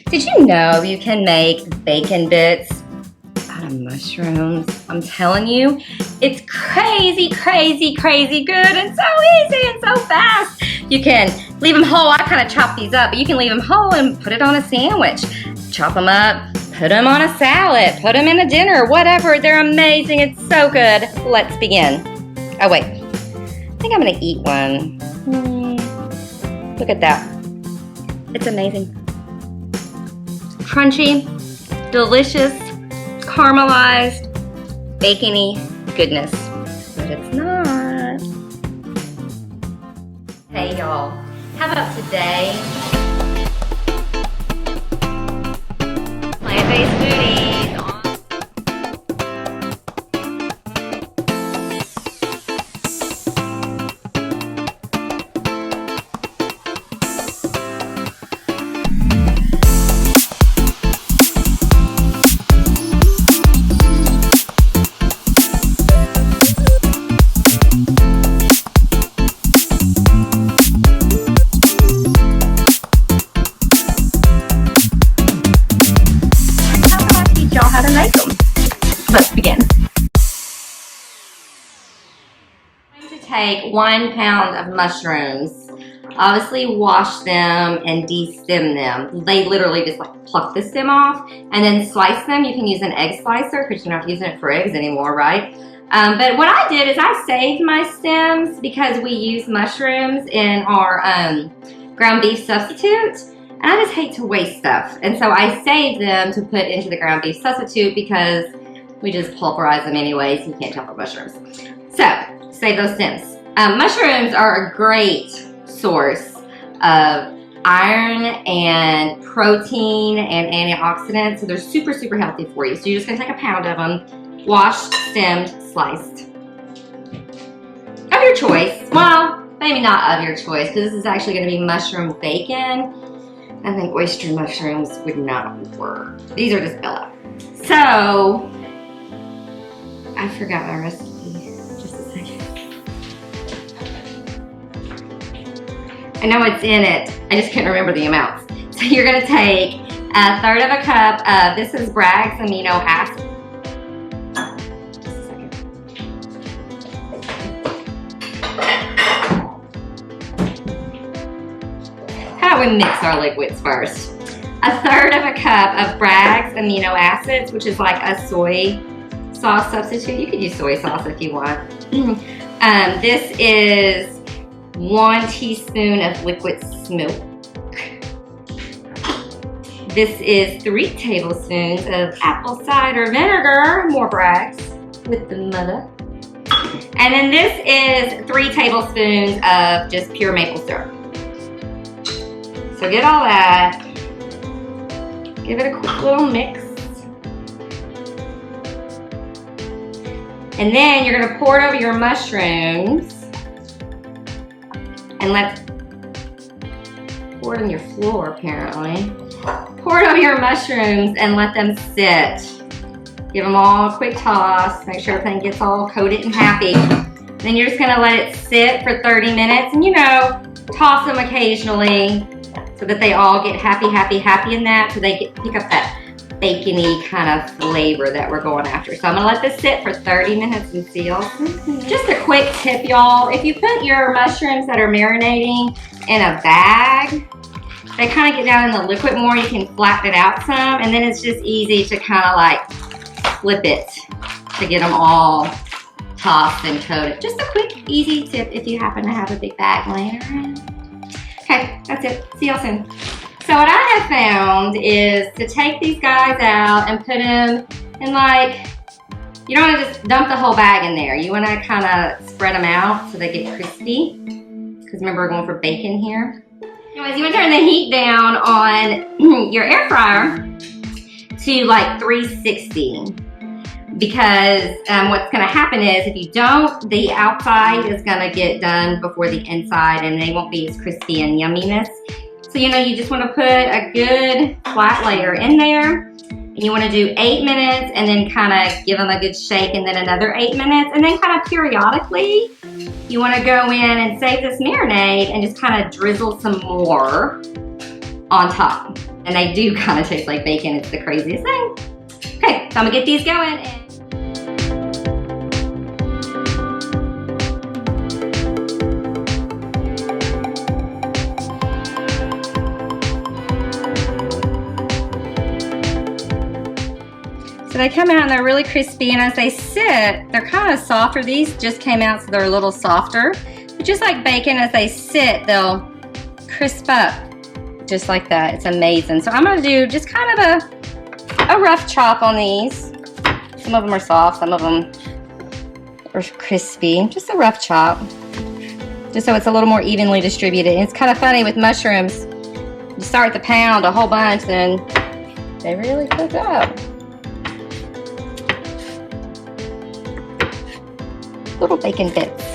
Did you know you can make bacon bits out of mushrooms? I'm telling you, it's crazy, crazy, crazy good and so easy and so fast. You can leave them whole. I kind of chop these up, but you can leave them whole and put it on a sandwich. Chop them up, put them on a salad, put them in a dinner, whatever. They're amazing. It's so good. Let's begin. Oh, wait. I think I'm going to eat one. Look at that. It's amazing. Crunchy, delicious, caramelized, bacony goodness. But it's not. Hey y'all, how about today? Plant-based foodies. How to make them. Let's begin. I'm going to take 1 pound of mushrooms. Obviously wash them and de-stem them. They literally just like pluck the stem off and then slice them. You can use an egg slicer because you're not using it for eggs anymore, right? But what I did is I saved my stems because we use mushrooms in our ground beef substitute. And I just hate to waste stuff. And so I saved them to put into the ground beef substitute because we just pulverize them anyways. You can't tell for mushrooms. So, save those stems. Mushrooms are a great source of iron and protein and antioxidants. So they're super, super healthy for you. So you're just gonna take a pound of them, washed, stemmed, sliced. Of your choice. Well, maybe not of your choice because this is actually gonna be mushroom bacon. I think oyster mushrooms would not work. These are just Bella. So, I forgot my recipe. Just a second. I know it's in it. I just can't remember the amounts. So you're gonna take 1/3 of a cup of, this is Bragg's amino acid. We mix our liquids first. 1/3 of a cup of Bragg's amino acids, which is like a soy sauce substitute. You could use soy sauce if you want. This is 1 teaspoon of liquid milk. This is 3 tablespoons of apple cider vinegar, more Bragg's with the mother. And then this is 3 tablespoons of just pure maple syrup. So get all that, give it a quick little mix. And then you're gonna pour it over your mushrooms and pour it on your floor apparently. Pour it over your mushrooms and let them sit. Give them all a quick toss, make sure everything gets all coated and happy. Then you're just gonna let it sit for 30 minutes and toss them occasionally, so that they all get happy in that, so they pick up that bacony kind of flavor that we're going after. So I'm gonna let this sit for 30 minutes and see y'all soon. Just a quick tip, y'all. If you put your mushrooms that are marinating in a bag, they kind of get down in the liquid more. You can flatten it out some, and then it's just easy to kind of like flip it to get them all tossed and coated. Just a quick, easy tip if you happen to have a big bag laying around. Okay, that's it. See y'all soon. So what I have found is to take these guys out and put them in you don't want to just dump the whole bag in there. You want to kind of spread them out so they get crispy. Because remember, we're going for bacon here. Anyways, you want to turn the heat down on your air fryer to 360. Because what's going to happen is if you don't, the outside is going to get done before the inside and they won't be as crispy and yumminess. So you just want to put a good flat layer in there. And you want to do 8 minutes and then kind of give them a good shake and then another 8 minutes. And then kind of periodically, you want to go in and save this marinade and just kind of drizzle some more on top. And they do kind of taste like bacon. It's the craziest thing. Okay, so I'm gonna get these going. So they come out and they're really crispy, and as they sit, they're kind of softer. These just came out, so they're a little softer. But just like bacon, as they sit, they'll crisp up just like that. It's amazing. So I'm gonna do just kind of a rough chop on these. Some of them are soft, some of them are crispy. Just a rough chop, just so it's a little more evenly distributed. And it's kind of funny with mushrooms. You start to pound a whole bunch, and they really cook up. Little bacon bits.